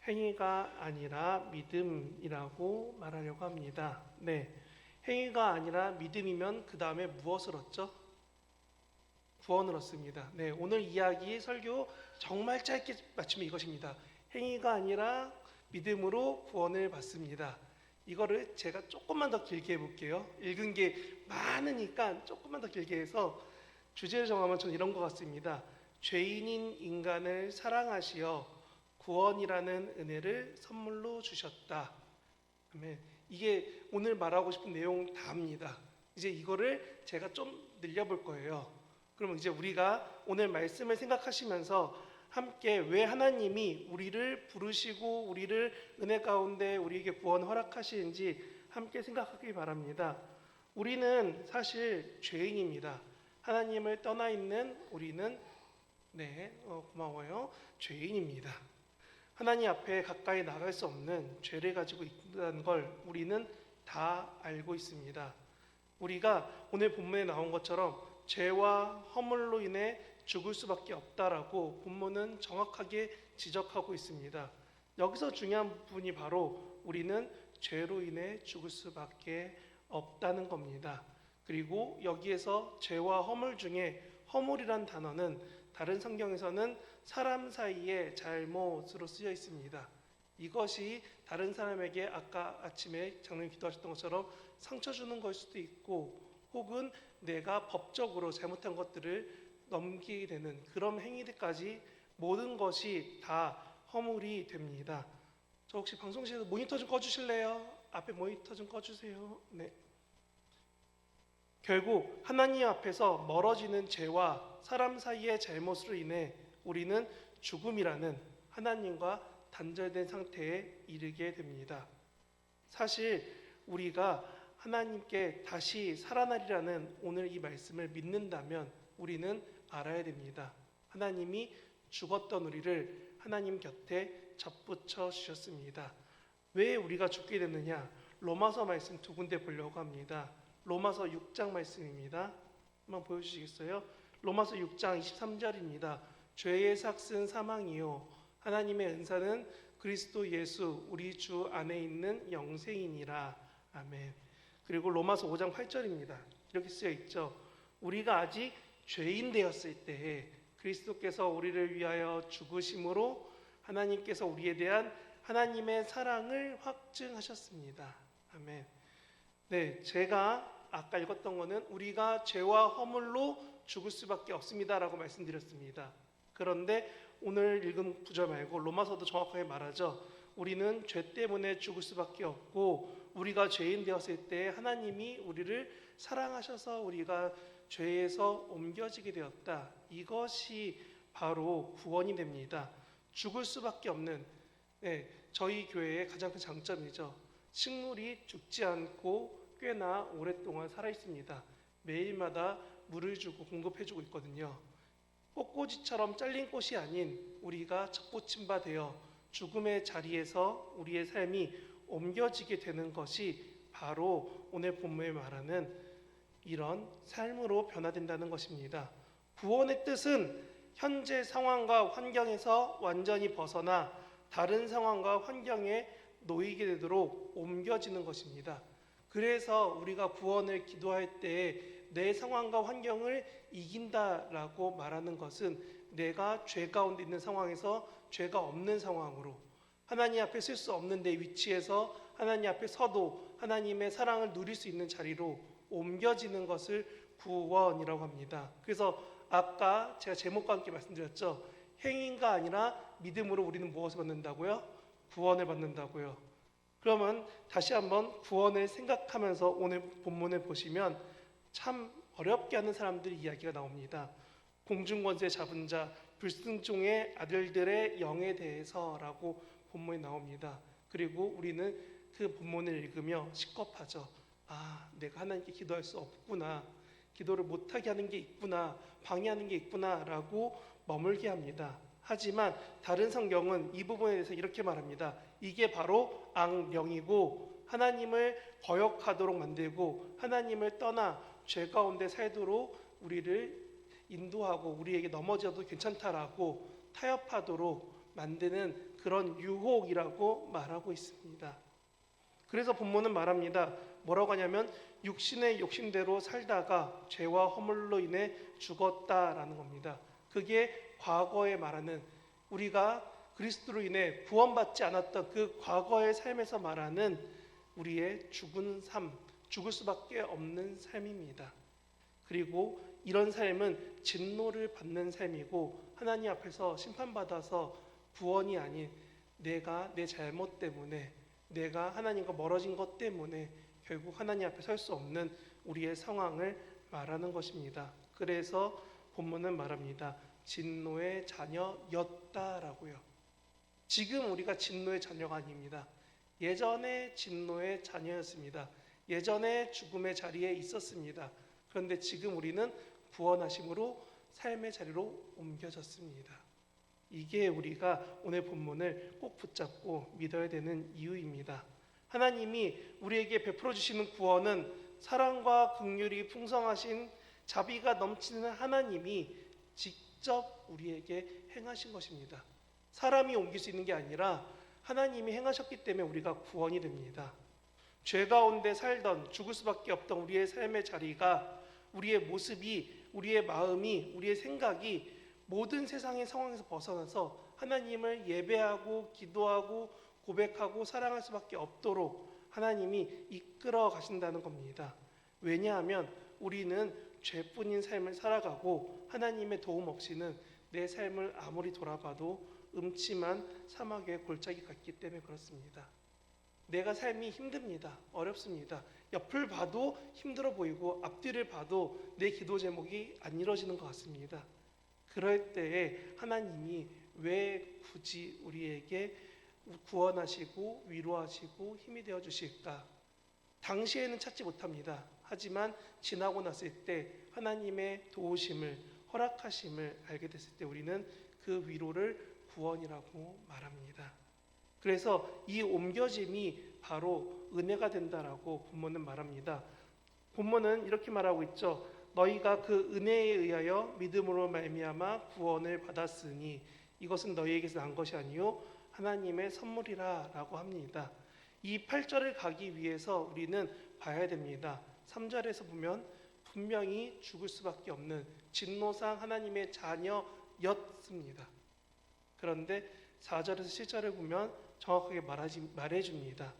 행위가 아니라 믿음이라고 말하려고 합니다. 네, 행위가 아니라 믿음이면 그 다음에 무엇을 얻죠? 구원을 얻습니다. 네, 오늘 이야기 설교 정말 짧게 마치면 이것입니다. 행위가 아니라 믿음으로 구원을 받습니다. 이거를 제가 조금만 더 길게 해볼게요. 읽은 게 많으니까 조금만 더 길게 해서 주제를 정하면 저는 이런 것 같습니다. 죄인인 인간을 사랑하시어 구원이라는 은혜를 선물로 주셨다. 이게 오늘 말하고 싶은 내용 다입니다. 이제 이거를 제가 좀 늘려볼 거예요. 그러면 이제 우리가 오늘 말씀을 생각하시면서 함께 왜 하나님이 우리를 부르시고 우리를 은혜 가운데 우리에게 구원 허락하시는지 함께 생각하기 바랍니다. 우리는 사실 죄인입니다. 하나님을 떠나 있는 우리는 고마워요. 죄인입니다. 하나님 앞에 가까이 나갈 수 없는 죄를 가지고 있다는 걸 우리는 다 알고 있습니다. 우리가 오늘 본문에 나온 것처럼 죄와 허물로 인해 죽을 수밖에 없다라고 본문은 정확하게 지적하고 있습니다. 여기서 중요한 부분이 바로 우리는 죄로 인해 죽을 수밖에 없다는 겁니다. 그리고 여기에서 죄와 허물 중에 허물이란 단어는 다른 성경에서는 사람 사이의 잘못으로 쓰여 있습니다. 이것이 다른 사람에게 아까 아침에 장로님 기도하셨던 것처럼 상처 주는 걸 수도 있고 혹은 내가 법적으로 잘못한 것들을 넘기게 되는 그런 행위들까지 모든 것이 다 허물이 됩니다. 저 혹시 방송실에서 모니터 좀 꺼주실래요? 앞에 모니터 좀 꺼주세요. 네. 결국 하나님 앞에서 멀어지는 죄와 사람 사이의 잘못으로 인해 우리는 죽음이라는 하나님과 단절된 상태에 이르게 됩니다. 사실 우리가 하나님께 다시 살아나리라는 오늘 이 말씀을 믿는다면 우리는 알아야 됩니다. 하나님이 죽었던 우리를 하나님 곁에 접붙여 주셨습니다. 왜 우리가 죽게 됐느냐? 로마서 말씀 두 군데 보려고 합니다. 로마서 6장 말씀입니다. 한번 보여주시겠어요? 로마서 6장 23절입니다. 죄의 삭은 사망이요 하나님의 은사는 그리스도 예수 우리 주 안에 있는 영생이니라. 아멘. 그리고 로마서 5장 8절입니다. 이렇게 쓰여 있죠. 우리가 아직 죄인 되었을 때에 그리스도께서 우리를 위하여 죽으심으로 하나님께서 우리에 대한 하나님의 사랑을 확증하셨습니다. 아멘. 네, 제가 아까 읽었던 거는 우리가 죄와 허물로 죽을 수밖에 없습니다라고 말씀드렸습니다. 그런데 오늘 읽은 구절 말고 로마서도 정확하게 말하죠. 우리는 죄 때문에 죽을 수밖에 없고 우리가 죄인 되었을 때 하나님이 우리를 사랑하셔서 우리가 죄에서 옮겨지게 되었다. 이것이 바로 구원이 됩니다. 죽을 수밖에 없는 저희 교회의 가장 큰 장점이죠. 식물이 죽지 않고 꽤나 오랫동안 살아 있습니다. 매일마다 물을 주고 공급해주고 있거든요. 꽃꽂이처럼 잘린 꽃이 아닌 우리가 접붙임 바 되어 죽음의 자리에서 우리의 삶이 옮겨지게 되는 것이 바로 오늘 본문에 말하는 이런 삶으로 변화된다는 것입니다. 구원의 뜻은 현재 상황과 환경에서 완전히 벗어나 다른 상황과 환경에 놓이게 되도록 옮겨지는 것입니다. 그래서 우리가 구원을 기도할 때 내 상황과 환경을 이긴다라고 말하는 것은 내가 죄 가운데 있는 상황에서 죄가 없는 상황으로 하나님 앞에 쓸 수 없는 데 위치에서 하나님 앞에 서도 하나님의 사랑을 누릴 수 있는 자리로 옮겨지는 것을 구원이라고 합니다. 그래서 아까 제가 제목과 함께 말씀드렸죠. 행위가 아니라 믿음으로 우리는 무엇을 받는다고요? 구원을 받는다고요. 그러면 다시 한번 구원을 생각하면서 오늘 본문을 보시면 참 어렵게 하는 사람들의 이야기가 나옵니다. 공중권세 잡은 자, 불순종의 아들들의 영에 대해서라고 본문이 나옵니다. 그리고 우리는 그 본문을 읽으며 식겁하죠. 아, 내가 하나님께 기도할 수 없구나. 기도를 못하게 하는 게 있구나. 방해하는 게 있구나 라고 머물게 합니다. 하지만 다른 성경은 이 부분에 대해서 이렇게 말합니다. 이게 바로 악령이고 하나님을 거역하도록 만들고 하나님을 떠나 죄 가운데 살도록 우리를 인도하고 우리에게 넘어져도 괜찮다라고 타협하도록 만드는 그런 유혹이라고 말하고 있습니다. 그래서 본문은 말합니다. 뭐라고 하냐면 육신의 욕심대로 살다가 죄와 허물로 인해 죽었다라는 겁니다. 그게 과거에 말하는, 우리가 그리스도로 인해 구원받지 않았던 그 과거의 삶에서 말하는 우리의 죽은 삶, 죽을 수밖에 없는 삶입니다. 그리고 이런 삶은 진노를 받는 삶이고 하나님 앞에서 심판받아서 구원이 아닌 내가 내 잘못 때문에, 내가 하나님과 멀어진 것 때문에 결국 하나님 앞에 설 수 없는 우리의 상황을 말하는 것입니다. 그래서 본문은 말합니다. 진노의 자녀였다라고요. 지금 우리가 진노의 자녀가 아닙니다. 예전에 진노의 자녀였습니다. 예전에 죽음의 자리에 있었습니다. 그런데 지금 우리는 구원하심으로 삶의 자리로 옮겨졌습니다. 이게 우리가 오늘 본문을 꼭 붙잡고 믿어야 되는 이유입니다. 하나님이 우리에게 베풀어 주시는 구원은 사랑과 긍휼이 풍성하신 자비가 넘치는 하나님이 직접 우리에게 행하신 것입니다. 사람이 옮길 수 있는 게 아니라 하나님이 행하셨기 때문에 우리가 구원이 됩니다. 죄 가운데 살던, 죽을 수밖에 없던 우리의 삶의 자리가, 우리의 모습이, 우리의 마음이, 우리의 생각이 모든 세상의 상황에서 벗어나서 하나님을 예배하고 기도하고 고백하고 사랑할 수밖에 없도록 하나님이 이끌어 가신다는 겁니다. 왜냐하면 우리는 죄뿐인 삶을 살아가고 하나님의 도움 없이는 내 삶을 아무리 돌아봐도 음침한 사막의 골짜기 같기 때문에 그렇습니다. 내가 삶이 힘듭니다. 어렵습니다. 옆을 봐도 힘들어 보이고 앞뒤를 봐도 내 기도 제목이 안 이루어지는 것 같습니다. 그럴 때에 하나님이 왜 굳이 우리에게 구원하시고 위로하시고 힘이 되어 주실까? 당시에는 찾지 못합니다. 하지만 지나고 났을 때 하나님의 도우심을, 허락하심을 알게 됐을 때 우리는 그 위로를 구원이라고 말합니다. 그래서 이 옮겨짐이 바로 은혜가 된다라고 본문은 말합니다. 본문은 이렇게 말하고 있죠. 너희가 그 은혜에 의하여 믿음으로 말미암아 구원을 받았으니 이것은 너희에게서 난 것이 아니요 하나님의 선물이라라고 합니다. 이 8절을 가기 위해서 우리는 봐야 됩니다. 3절에서 보면 분명히 죽을 수밖에 없는 진노상 하나님의 자녀였습니다. 그런데 4절에서 7절을 보면 정확하게 말해줍니다.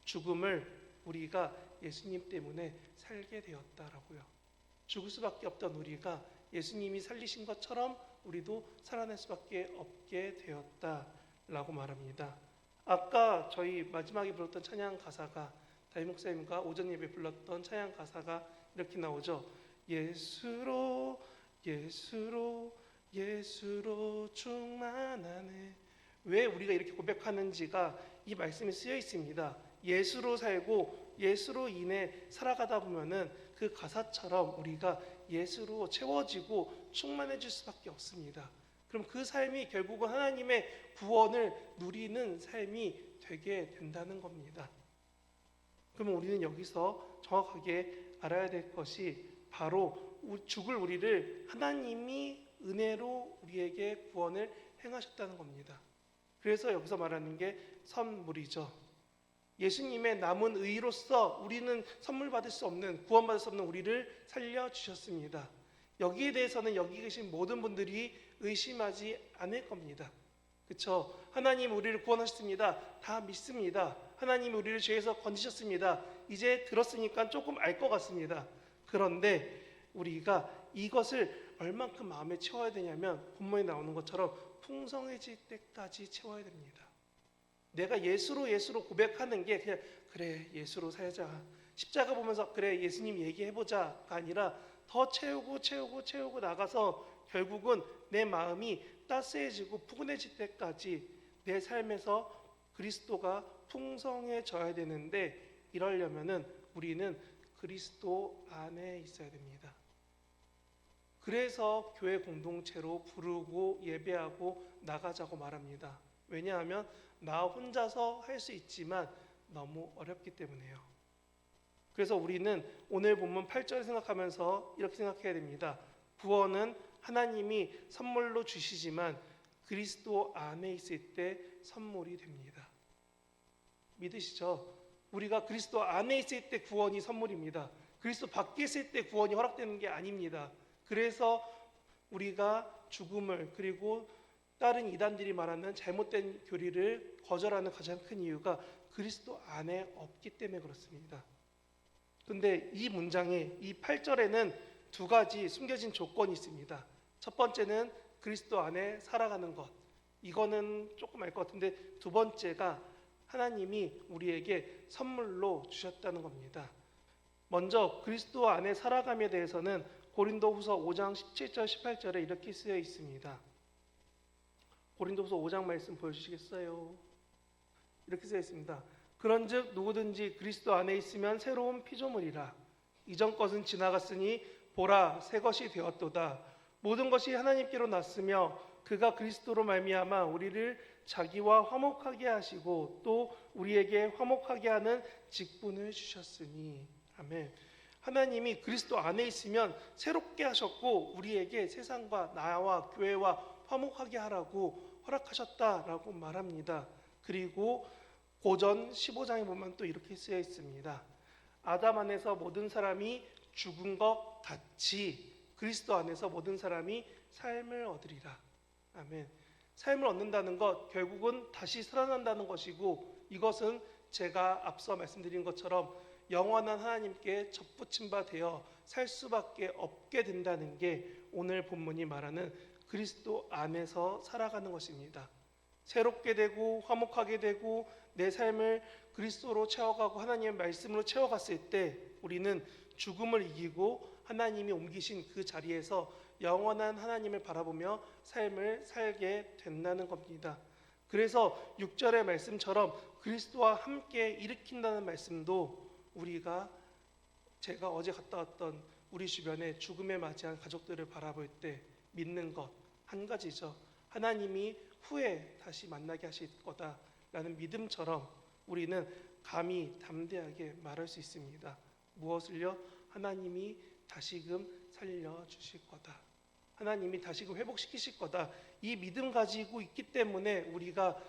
죽음을 우리가 예수님 때문에 살게 되었다라고요. 죽을 수밖에 없던 우리가 예수님이 살리신 것처럼 우리도 살아날 수밖에 없게 되었다라고 말합니다. 아까 저희 마지막에 불렀던 찬양 가사가, 담임 목사님과 오전 예배 불렀던 찬양 가사가 이렇게 나오죠. 예수로 예수로 예수로 충만하네. 왜 우리가 이렇게 고백하는지가 이 말씀에 쓰여 있습니다. 예수로 살고 예수로 인해 살아가다 보면은 그 가사처럼 우리가 예수로 채워지고 충만해질 수밖에 없습니다. 그럼 그 삶이 결국은 하나님의 구원을 누리는 삶이 되게 된다는 겁니다. 그러면 우리는 여기서 정확하게 알아야 될 것이 바로 죽을 우리를 하나님이 은혜로 우리에게 구원을 행하셨다는 겁니다. 그래서 여기서 말하는 게 선물이죠. 예수님의 남은 의로서 우리는 선물 받을 수 없는, 구원받을 수 없는 우리를 살려주셨습니다. 여기에 대해서는 여기 계신 모든 분들이 의심하지 않을 겁니다. 그렇죠? 하나님 우리를 구원하셨습니다. 다 믿습니다. 하나님 우리를 죄에서 건지셨습니다. 이제 들었으니까 조금 알 것 같습니다. 그런데 우리가 이것을 얼만큼 마음에 채워야 되냐면 본문에 나오는 것처럼 풍성해질 때까지 채워야 됩니다. 내가 예수로 고백하는 게 그냥 그래 예수로 살자, 십자가 보면서 그래 예수님 얘기해보자가 아니라 더 채우고 나가서 결국은 내 마음이 따스해지고 푸근해질 때까지 내 삶에서 그리스도가 풍성해져야 되는데, 이러려면은 우리는 그리스도 안에 있어야 됩니다. 그래서 교회 공동체로 부르고 예배하고 나가자고 말합니다. 왜냐하면 나 혼자서 할 수 있지만 너무 어렵기 때문에요. 그래서 우리는 오늘 본문 8절을 생각하면서 이렇게 생각해야 됩니다. 구원은 하나님이 선물로 주시지만 그리스도 안에 있을 때 선물이 됩니다. 믿으시죠? 우리가 그리스도 안에 있을 때 구원이 선물입니다. 그리스도 밖에 있을 때 구원이 허락되는 게 아닙니다. 그래서 우리가 죽음을, 그리고 다른 이단들이 말하는 잘못된 교리를 거절하는 가장 큰 이유가 그리스도 안에 없기 때문에 그렇습니다. 근데 이 문장에, 이 8절에는 두 가지 숨겨진 조건이 있습니다. 첫 번째는 그리스도 안에 살아가는 것. 이거는 조금 알 것 같은데, 두 번째가 하나님이 우리에게 선물로 주셨다는 겁니다. 먼저 그리스도 안에 살아감에 대해서는 고린도후서 5장 17절 18절에 이렇게 쓰여 있습니다. 고린도후서 5장 말씀 보여주시겠어요? 이렇게 쓰여 있습니다. 그런즉 누구든지 그리스도 안에 있으면 새로운 피조물이라. 이전 것은 지나갔으니 보라 새 것이 되었도다. 모든 것이 하나님께로 났으며 그가 그리스도로 말미암아 우리를 자기와 화목하게 하시고 또 우리에게 화목하게 하는 직분을 주셨으니. 아멘. 하나님이 그리스도 안에 있으면 새롭게 하셨고 우리에게 세상과 나와 교회와 화목하게 하라고 허락하셨다라고 말합니다. 그리고 고전 15장에 보면 또 이렇게 쓰여 있습니다. 아담 안에서 모든 사람이 죽은 것 같이 그리스도 안에서 모든 사람이 삶을 얻으리라. 아멘. 삶을 얻는다는 것, 결국은 다시 살아난다는 것이고, 이것은 제가 앞서 말씀드린 것처럼 영원한 하나님께 접붙임 바 되어 살 수밖에 없게 된다는 게 오늘 본문이 말하는 그리스도 안에서 살아가는 것입니다. 새롭게 되고 화목하게 되고 내 삶을 그리스도로 채워가고 하나님의 말씀으로 채워갔을 때 우리는 죽음을 이기고 하나님이 옮기신 그 자리에서 영원한 하나님을 바라보며 삶을 살게 된다는 겁니다. 그래서 6절의 말씀처럼 그리스도와 함께 일으킨다는 말씀도 우리가, 제가 어제 갔다 왔던 우리 주변에 죽음에 맞이한 가족들을 바라볼 때 믿는 것 한 가지죠. 하나님이 후에 다시 만나게 하실 거다라는 믿음처럼 우리는 감히 담대하게 말할 수 있습니다. 무엇을요? 하나님이 다시금 살려주실 거다. 하나님이 다시금 회복시키실 거다. 이 믿음 가지고 있기 때문에 우리가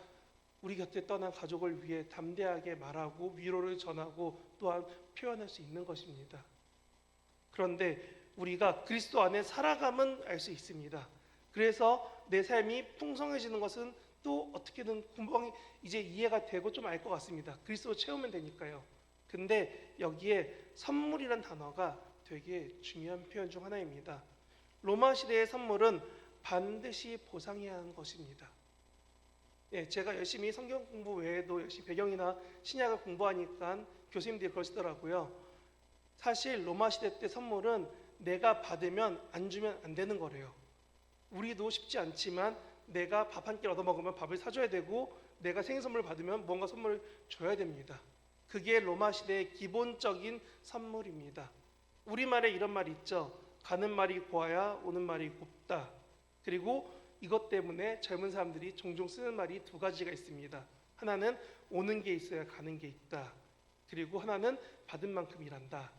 우리 곁에 떠난 가족을 위해 담대하게 말하고 위로를 전하고 또한 표현할 수 있는 것입니다. 그런데 우리가 그리스도 안에 살아감은 알 수 있습니다. 그래서 내 삶이 풍성해지는 것은 또 어떻게든 금방 이제 이해가 되고 좀 알 것 같습니다. 그리스도 채우면 되니까요. 근데 여기에 선물이란 단어가 되게 중요한 표현 중 하나입니다. 로마 시대의 선물은 반드시 보상해야 하는 것입니다. 예, 제가 열심히 성경 공부 외에도 역시 배경이나 신약을 공부하니까 교수님들이 그러시더라고요. 사실 로마 시대 때 선물은 내가 받으면 안 주면 안 되는 거래요. 우리도 쉽지 않지만 내가 밥 한 끼 얻어먹으면 밥을 사줘야 되고 내가 생일 선물 받으면 뭔가 선물을 줘야 됩니다. 그게 로마 시대의 기본적인 선물입니다. 우리말에 이런 말이 있죠. 가는 말이 고와야 오는 말이 곱다. 그리고 이것 때문에 젊은 사람들이 종종 쓰는 말이 두 가지가 있습니다. 하나는 오는 게 있어야 가는 게 있다. 그리고 하나는 받은 만큼 일한다.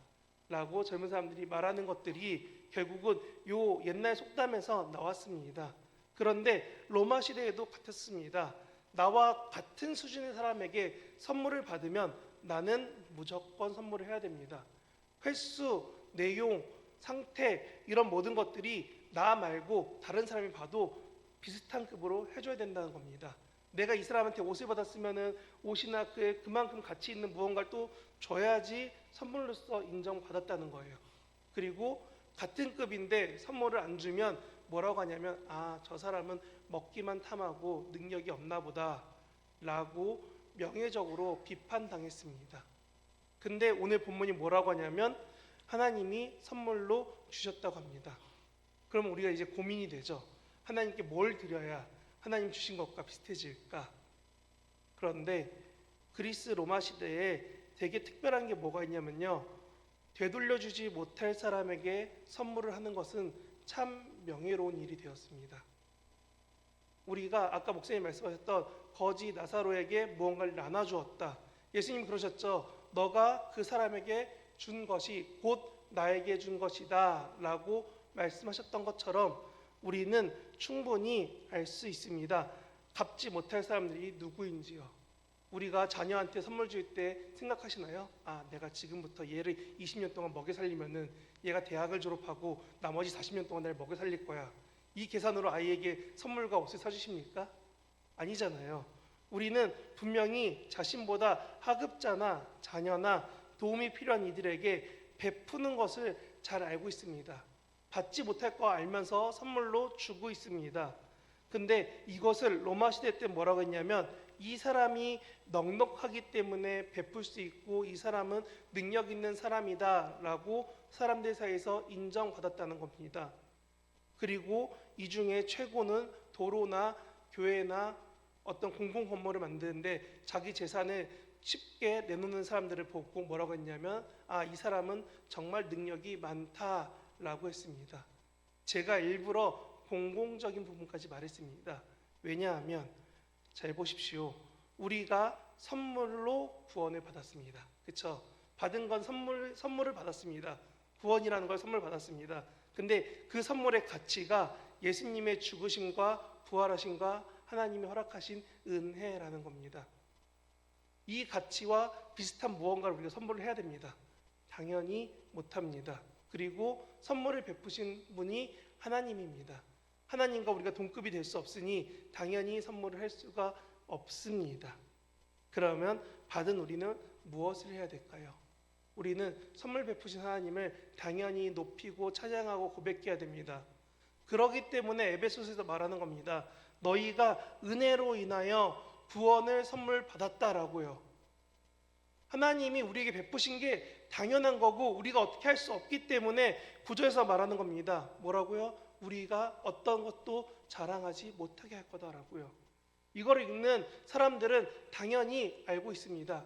라고 젊은 사람들이 말하는 것들이 결국은 요 옛날 속담에서 나왔습니다. 그런데 로마 시대에도 같았습니다. 나와 같은 수준의 사람에게 선물을 받으면 나는 무조건 선물을 해야 됩니다. 횟수, 내용, 상태 이런 모든 것들이 나 말고 다른 사람이 봐도 비슷한 급으로 해줘야 된다는 겁니다. 내가 이 사람한테 옷을 받았으면 옷이나 그만큼 가치 있는 무언가를 또 줘야지 선물로서 인정받았다는 거예요. 그리고 같은 급인데 선물을 안 주면 뭐라고 하냐면 저 사람은 먹기만 탐하고 능력이 없나 보다 라고 명예적으로 비판당했습니다. 근데 오늘 본문이 뭐라고 하냐면 하나님이 선물로 주셨다고 합니다. 그럼 우리가 이제 고민이 되죠. 하나님께 뭘 드려야 하나님 주신 것과 비슷해질까? 그런데 그리스 로마 시대에 되게 특별한 게 뭐가 있냐면요. 되돌려주지 못할 사람에게 선물을 하는 것은 참 명예로운 일이 되었습니다. 우리가 아까 목사님 말씀하셨던 거지 나사로에게 무언가를 나눠주었다. 예수님이 그러셨죠. 너가 그 사람에게 준 것이 곧 나에게 준 것이다 라고 말씀하셨던 것처럼 우리는 충분히 알 수 있습니다. 갚지 못할 사람들이 누구인지요? 우리가 자녀한테 선물 줄 때 생각하시나요? 내가 지금부터 얘를 20년 동안 먹여 살리면은 얘가 대학을 졸업하고 나머지 40년 동안 날 먹여 살릴 거야. 이 계산으로 아이에게 선물과 옷을 사주십니까? 아니잖아요. 우리는 분명히 자신보다 하급자나 자녀나 도움이 필요한 이들에게 베푸는 것을 잘 알고 있습니다. 받지 못할 거 알면서 선물로 주고 있습니다. 근데 이것을 로마 시대 때 뭐라고 했냐면 이 사람이 넉넉하기 때문에 베풀 수 있고 이 사람은 능력 있는 사람이다 라고 사람들 사이에서 인정받았다는 겁니다. 그리고 이 중에 최고는 도로나 교회나 어떤 공공 건물을 만드는데 자기 재산을 쉽게 내놓는 사람들을 보고 뭐라고 했냐면 이 사람은 정말 능력이 많다라고 했습니다. 제가 일부러 공공적인 부분까지 말했습니다. 왜냐하면 잘 보십시오. 우리가 선물로 구원을 받았습니다. 그렇죠? 받은 건 선물을 받았습니다. 구원이라는 걸 선물 받았습니다. 근데 그 선물의 가치가 예수님의 죽으심과 부활하심과 하나님이 허락하신 은혜라는 겁니다. 이 가치와 비슷한 무언가를 우리가 선물을 해야 됩니다. 당연히 못합니다. 그리고 선물을 베푸신 분이 하나님입니다. 하나님과 우리가 동급이 될 수 없으니 당연히 선물을 할 수가 없습니다. 그러면 받은 우리는 무엇을 해야 될까요? 우리는 선물 베푸신 하나님을 당연히 높이고 찬양하고 고백해야 됩니다. 그러기 때문에 에베소서에서 말하는 겁니다. 너희가 은혜로 인하여 구원을 선물 받았다라고요. 하나님이 우리에게 베푸신 게 당연한 거고 우리가 어떻게 할 수 없기 때문에 구절에서 말하는 겁니다. 뭐라고요? 우리가 어떤 것도 자랑하지 못하게 할 거다라고요. 이거를 읽는 사람들은 당연히 알고 있습니다.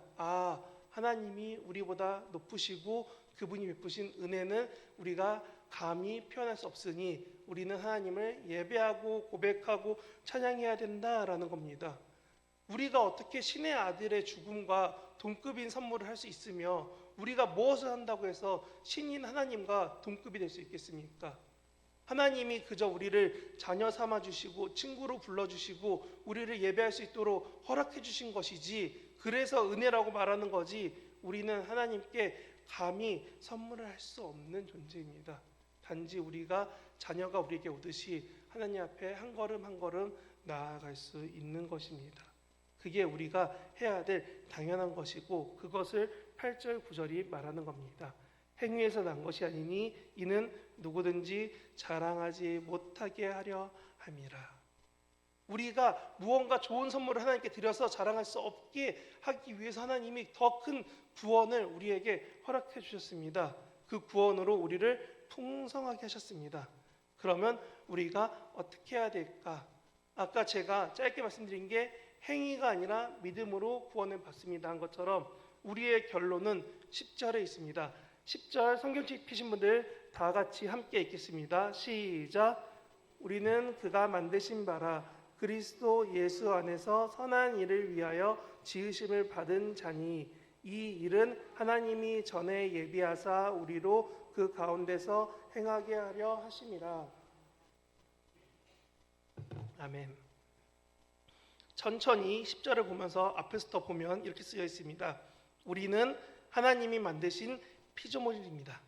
하나님이 우리보다 높으시고 그분이 베푸신 은혜는 우리가 감히 표현할 수 없으니 우리는 하나님을 예배하고 고백하고 찬양해야 된다라는 겁니다. 우리가 어떻게 신의 아들의 죽음과 동급인 선물을 할 수 있으며 우리가 무엇을 한다고 해서 신인 하나님과 동급이 될 수 있겠습니까? 하나님이 그저 우리를 자녀 삼아 주시고 친구로 불러 주시고 우리를 예배할 수 있도록 허락해 주신 것이지 그래서 은혜라고 말하는 거지 우리는 하나님께 감히 선물을 할 수 없는 존재입니다. 단지 우리가 자녀가 우리에게 오듯이 하나님 앞에 한 걸음 한 걸음 나아갈 수 있는 것입니다. 그게 우리가 해야 될 당연한 것이고 그것을 8절 9절이 말하는 겁니다. 행위에서 난 것이 아니니 이는 누구든지 자랑하지 못하게 하려 함이라. 우리가 무언가 좋은 선물을 하나님께 드려서 자랑할 수 없게 하기 위해서 하나님이 더 큰 구원을 우리에게 허락해 주셨습니다. 그 구원으로 우리를 풍성하게 하셨습니다. 그러면 우리가 어떻게 해야 될까? 아까 제가 짧게 말씀드린 게 행위가 아니라 믿음으로 구원을 받습니다 한 것처럼 우리의 결론은 10절에 있습니다. 10절 성경책 펴신 분들 다 같이 함께 읽겠습니다. 시작. 우리는 그가 만드신 바라 그리스도 예수 안에서 선한 일을 위하여 지으심을 받은 자니 이 일은 하나님이 전에 예비하사 우리로 그 가운데서 행하게 하려 하심이라. 아멘. 천천히 10절을 보면서 앞에서부터 보면 이렇게 쓰여 있습니다. 우리는 하나님이 만드신 피조물입니다.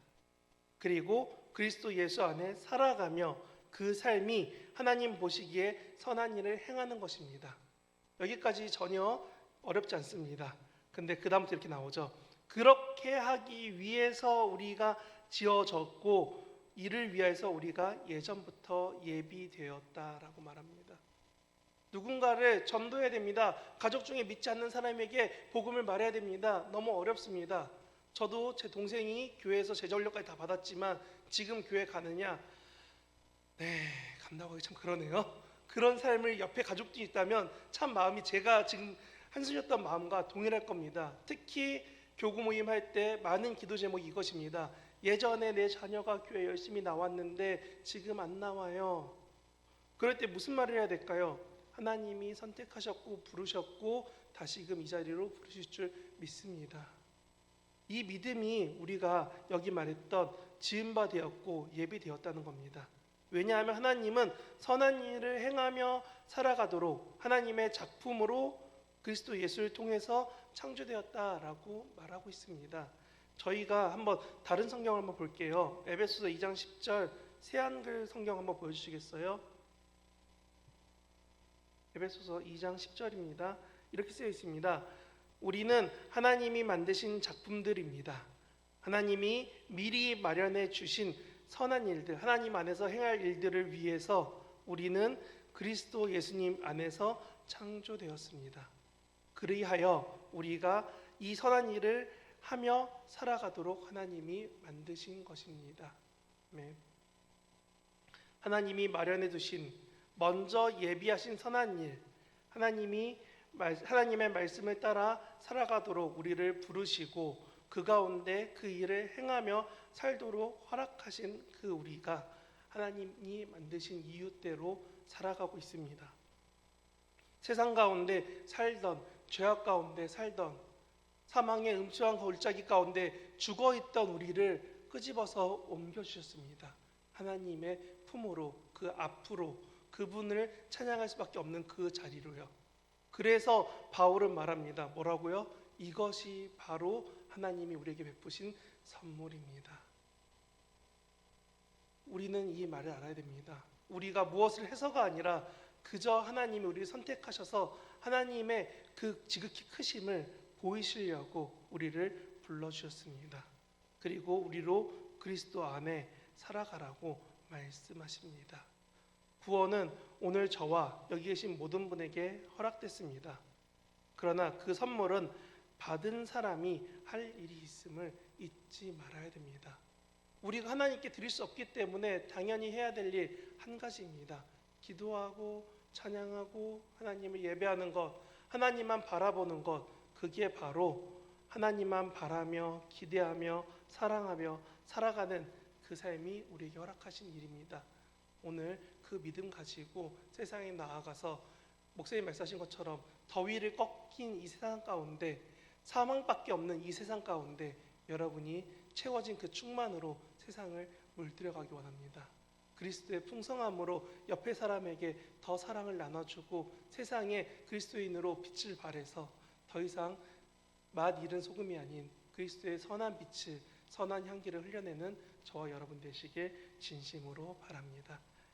그리고 그리스도 예수 안에 살아가며 그 삶이 하나님 보시기에 선한 일을 행하는 것입니다. 여기까지 전혀 어렵지 않습니다. 근데 그 다음부터 이렇게 나오죠. 그렇게 하기 위해서 우리가 지어졌고 이를 위해서 우리가 예전부터 예비되었다라고 말합니다. 누군가를 전도해야 됩니다. 가족 중에 믿지 않는 사람에게 복음을 말해야 됩니다. 너무 어렵습니다. 저도 제 동생이 교회에서 제자훈련까지 다 받았지만 지금 교회 가느냐? 네, 간다고 하기 참 그러네요. 그런 삶을 옆에 가족들이 있다면 참 마음이 제가 지금 한숨이었던 마음과 동일할 겁니다. 특히 교구 모임 할 때 많은 기도 제목이 이것입니다. 예전에 내 자녀가 교회 열심히 나왔는데 지금 안 나와요. 그럴 때 무슨 말을 해야 될까요? 하나님이 선택하셨고 부르셨고 다시금 이 자리로 부르실 줄 믿습니다. 이 믿음이 우리가 여기 말했던 지은 바 되었고 예비되었다는 겁니다. 왜냐하면 하나님은 선한 일을 행하며 살아가도록 하나님의 작품으로 그리스도 예수를 통해서 창조되었다라고 말하고 있습니다. 저희가 한번 다른 성경을 한번 볼게요. 에베소서 2장 10절 새한글 성경 한번 보여주시겠어요? 에베소서 2장 10절입니다. 이렇게 쓰여 있습니다. 우리는 하나님이 만드신 작품들입니다. 하나님이 미리 마련해 주신 선한 일들, 하나님 안에서 행할 일들을 위해서 우리는 그리스도 예수님 안에서 창조되었습니다. 그리하여 우리가 이 선한 일을 하며 살아가도록 하나님이 만드신 것입니다. 네. 하나님이 마련해 두신 먼저 예비하신 선한 일, 하나님의 말씀을 따라 살아가도록 우리를 부르시고 그 가운데 그 일을 행하며 살도록 허락하신 그 우리가 하나님이 만드신 이유대로 살아가고 있습니다. 세상 가운데 살던, 죄악 가운데 살던, 사망의 음침한 골짜기 가운데 죽어있던 우리를 끄집어서 옮겨주셨습니다. 하나님의 품으로, 그 앞으로, 그분을 찬양할 수밖에 없는 그 자리로요. 그래서 바울은 말합니다. 뭐라고요? 이것이 바로 하나님이 우리에게 베푸신 선물입니다. 우리는 이 말을 알아야 됩니다. 우리가 무엇을 해서가 아니라 그저 하나님이 우리를 선택하셔서 하나님의 그 지극히 크심을 보이시려고 우리를 불러주셨습니다. 그리고 우리로 그리스도 안에 살아가라고 말씀하십니다. 구원은 오늘 저와 여기 계신 모든 분에게 허락됐습니다. 그러나 그 선물은 받은 사람이 할 일이 있음을 잊지 말아야 됩니다. 우리가 하나님께 드릴 수 없기 때문에 당연히 해야 될 일 한 가지입니다. 기도하고 찬양하고 하나님을 예배하는 것, 하나님만 바라보는 것, 그게 바로 하나님만 바라며 기대하며 사랑하며 살아가는 그 삶이 우리에게 허락하신 일입니다. 오늘 그 믿음 가지고 세상에 나아가서 목사님 말씀하신 것처럼 더위를 꺾인 이 세상 가운데, 사망밖에 없는 이 세상 가운데 여러분이 채워진 그 충만으로 세상을 물들여가기 원합니다. 그리스도의 풍성함으로 옆에 사람에게 더 사랑을 나눠주고 세상에 그리스도인으로 빛을 발해서 더 이상 맛 잃은 소금이 아닌 그리스도의 선한 빛을, 선한 향기를 흘려내는 저와 여러분 되시길 진심으로 바랍니다.